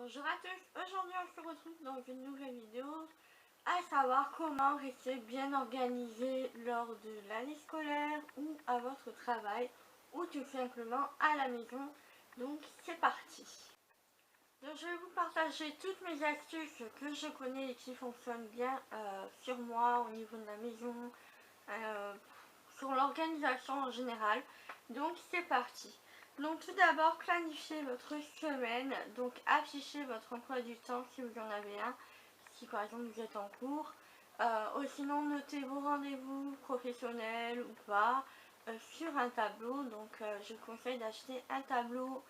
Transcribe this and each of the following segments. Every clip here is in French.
Bonjour à tous, aujourd'hui on se retrouve dans une nouvelle vidéo, à savoir comment rester bien organisé lors de l'année scolaire ou à votre travail ou tout simplement à la maison. Donc c'est parti. Donc je vais vous partager toutes mes astuces que je connais et qui fonctionnent bien sur moi au niveau de la maison, euh, sur l'organisation en général. Donc c'est parti. Donc tout d'abord, planifiez votre semaine, donc affichez votre emploi du temps si vous en avez un, si par exemple vous êtes en cours, ou sinon notez vos rendez-vous professionnels ou pas sur un tableau. Donc je conseille d'acheter un tableau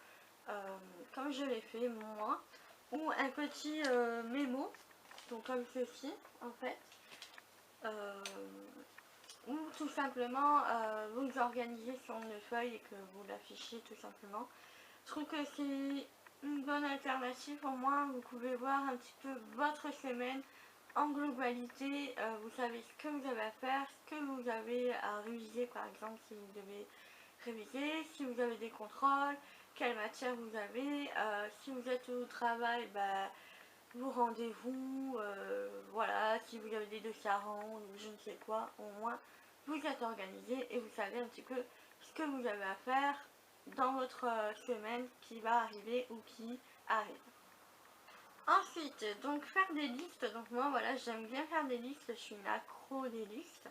comme je l'ai fait moi, ou un petit mémo, donc comme ceci en fait. Ou tout simplement vous organisez sur une feuille et que vous l'affichez tout simplement. Je trouve que c'est une bonne alternative, au moins vous pouvez voir un petit peu votre semaine en globalité. Vous savez ce que vous avez à faire, ce que vous avez à réviser par exemple si vous devez réviser, si vous avez des contrôles, quelle matière vous avez, si vous êtes au travail, vos rendez-vous, voilà, si vous avez des dossiers à rendre ou je ne sais quoi, au moins vous êtes organisé et vous savez un petit peu ce que vous avez à faire dans votre semaine qui va arriver ou qui arrive. Ensuite, donc faire des listes. Donc moi voilà, j'aime bien faire des listes, je suis une accro des listes.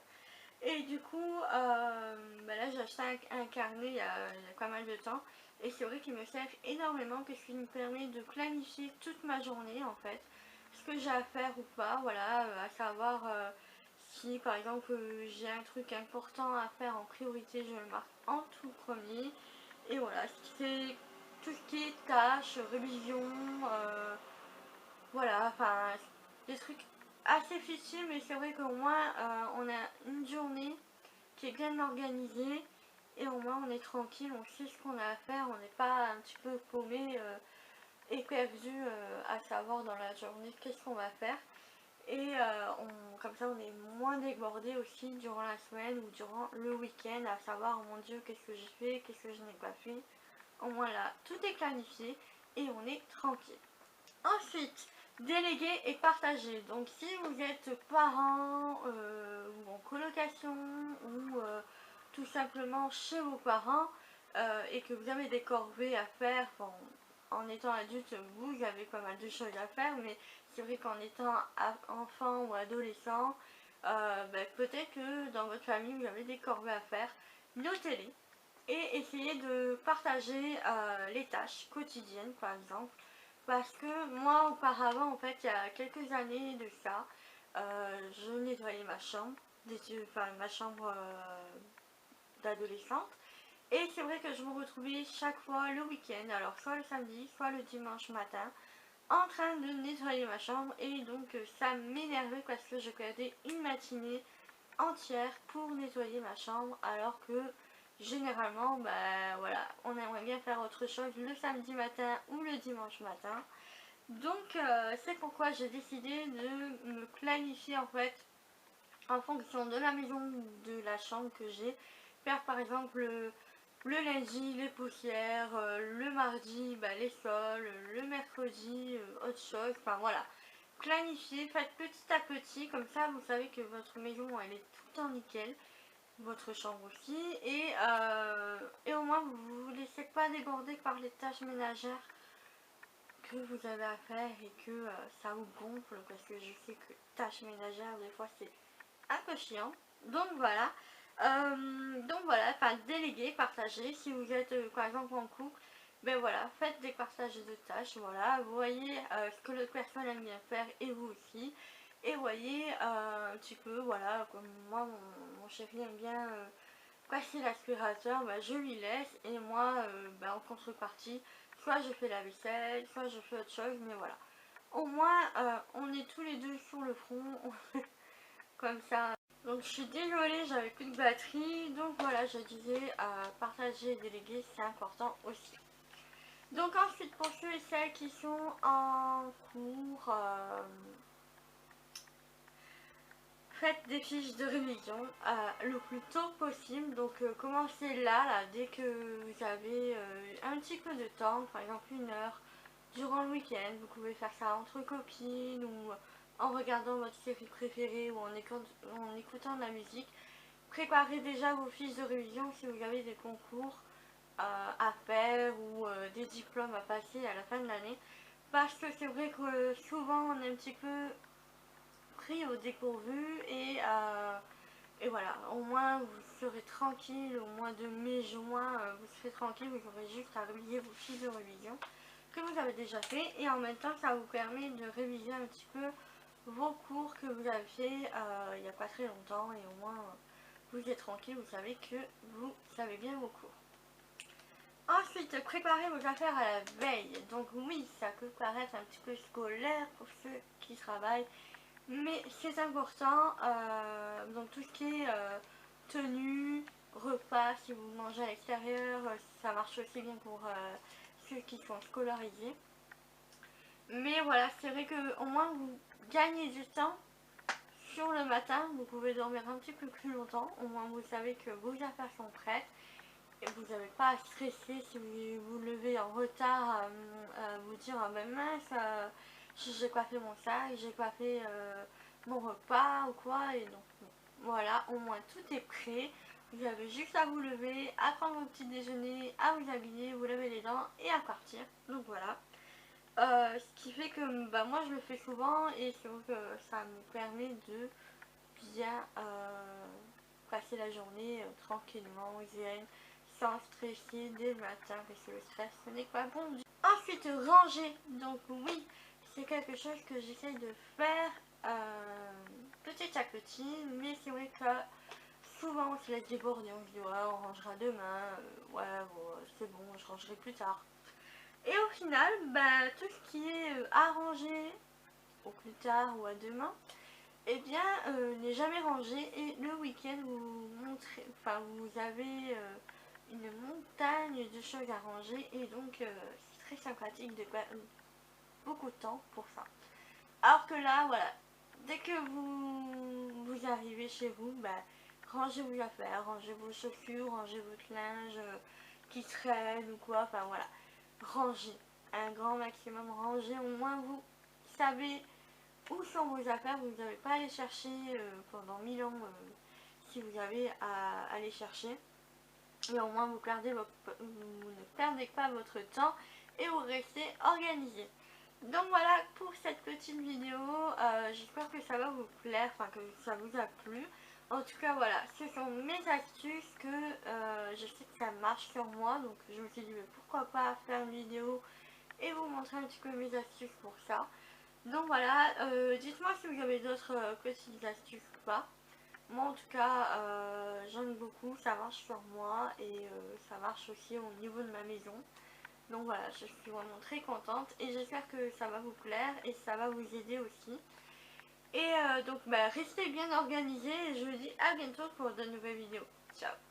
Et du coup, là j'ai acheté un carnet il y a pas mal de temps. Et c'est vrai qu'il me sert énormément parce qu'il me permet de planifier toute ma journée en fait. Ce que j'ai à faire ou pas, voilà, à savoir si par exemple j'ai un truc important à faire en priorité, je le marque en tout premier. Et voilà, c'est tout ce qui est tâches, révision, voilà, enfin des trucs assez futiles, mais c'est vrai qu'au moins on a une journée qui est bien organisée et au moins on est tranquille, on sait ce qu'on a à faire, on n'est pas un petit peu paumé et perdu à savoir dans la journée qu'est-ce qu'on va faire. Et comme ça on est moins débordé aussi durant la semaine ou durant le week-end à savoir oh mon dieu qu'est-ce que j'ai fait, qu'est-ce que je n'ai pas fait. Au moins là tout est planifié et on est tranquille. Ensuite, déléguer et partager. Donc si vous êtes parent ou en colocation ou tout simplement chez vos parents et que vous avez des corvées à faire, bon, en étant adulte vous avez pas mal de choses à faire, mais c'est vrai qu'en étant enfant ou adolescent, peut-être que dans votre famille vous avez des corvées à faire, notez-les et essayez de partager les tâches quotidiennes par exemple. Parce que moi auparavant en fait il y a quelques années de ça, je nettoyais ma chambre, enfin ma chambre d'adolescente. Et c'est vrai que je me retrouvais chaque fois le week-end, alors soit le samedi, soit le dimanche matin, en train de nettoyer ma chambre. Et donc ça m'énervait parce que je perdais une matinée entière pour nettoyer ma chambre alors que généralement voilà, on aimerait bien faire autre chose le samedi matin ou le dimanche matin. Donc c'est pourquoi j'ai décidé de me planifier en fait en fonction de la maison ou de la chambre que j'ai. Faire par exemple le lundi les poussières, le mardi les sols, le mercredi autre chose, enfin voilà. Planifier, faites petit à petit, comme ça vous savez que votre maison elle est tout en nickel, votre chambre aussi, et au moins vous ne vous laissez pas déborder par les tâches ménagères que vous avez à faire et que ça vous gonfle, parce que je sais que tâches ménagères des fois c'est un peu chiant. Donc voilà, enfin déléguer, partager. Si vous êtes par exemple en couple, voilà, faites des partages de tâches, voilà, vous voyez ce que l'autre personne aime bien faire et vous aussi, et voyez un petit peu, voilà, comme moi mon chéri aime bien passer l'aspirateur, je lui laisse et moi en contrepartie soit je fais la vaisselle, soit je fais autre chose, mais voilà, au moins on est tous les deux sur le front comme ça. Donc je suis désolée, j'avais plus de batterie, donc voilà, je disais partager et déléguer c'est important aussi. Donc ensuite pour ceux et celles qui sont en cours, faites des fiches de révision le plus tôt possible. Donc commencez là, dès que vous avez un petit peu de temps, par exemple 1 heure durant le week-end. Vous pouvez faire ça entre copines ou en regardant votre série préférée ou en écoutant de la musique. Préparez déjà vos fiches de révision si vous avez des concours à faire ou des diplômes à passer à la fin de l'année. Parce que c'est vrai que souvent on est un petit peu pris au dépourvu et voilà, au moins vous serez tranquille, au mois de mai-juin, vous serez tranquille, vous aurez juste à réviser vos fiches de révision que vous avez déjà fait et en même temps ça vous permet de réviser un petit peu vos cours que vous avez fait il n'y a pas très longtemps et au moins vous êtes tranquille, vous savez que vous savez bien vos cours. Ensuite, préparez vos affaires à la veille. Donc oui, ça peut paraître un petit peu scolaire pour ceux qui travaillent, mais c'est important. Donc tout ce qui est tenue, repas, si vous mangez à l'extérieur, ça marche aussi bien pour ceux qui sont scolarisés. Mais voilà, c'est vrai qu'au moins vous gagnez du temps sur le matin. Vous pouvez dormir un petit peu plus longtemps. Au moins vous savez que vos affaires sont prêtes. Et vous n'avez pas à stresser si vous vous levez en retard à vous dire ah ben mince, j'ai pas fait mon sac, j'ai pas fait mon repas ou quoi. Et donc voilà, au moins tout est prêt. Vous avez juste à vous lever, à prendre votre petit déjeuner, à vous habiller, vous laver les dents et à partir. Donc voilà. Ce qui fait que bah, moi je le fais souvent et c'est vrai que ça me permet de bien passer la journée tranquillement, zen, sans stresser dès le matin parce que le stress ce n'est pas bon. Ensuite ranger, donc oui c'est quelque chose que j'essaye de faire petit à petit, mais c'est vrai que souvent on se laisse déborder, on se dit ouais on rangera demain, ouais c'est bon je rangerai plus tard. Et au final bah, tout ce qui est arrangé au plus tard ou à demain, eh bien n'est jamais rangé et le week-end vous avez une montagne de choses à ranger et donc c'est très sympathique de perdre beaucoup de temps pour ça. Alors que là voilà, dès que vous arrivez chez vous, bah, rangez vos affaires, rangez vos chaussures, rangez votre linge qui traîne ou quoi, enfin voilà, rangez un grand maximum, rangez, au moins vous savez où sont vos affaires, vous n'avez pas à les chercher pendant 1000 ans si vous avez à les chercher. Et au moins vous ne perdez pas votre temps et vous restez organisé. Donc voilà pour cette petite vidéo, j'espère que ça va vous plaire, enfin que ça vous a plu. En tout cas voilà, ce sont mes astuces que je sais que ça marche sur moi, donc je me suis dit mais pourquoi pas faire une vidéo et vous montrer un petit peu mes astuces pour ça. Donc voilà, dites-moi si vous avez d'autres petites astuces ou pas. Moi en tout cas, j'en ai beaucoup, ça marche sur moi et ça marche aussi au niveau de ma maison. Donc voilà, je suis vraiment très contente et j'espère que ça va vous plaire et ça va vous aider aussi. Et donc bah, restez bien organisés et je vous dis à bientôt pour de nouvelles vidéos. Ciao!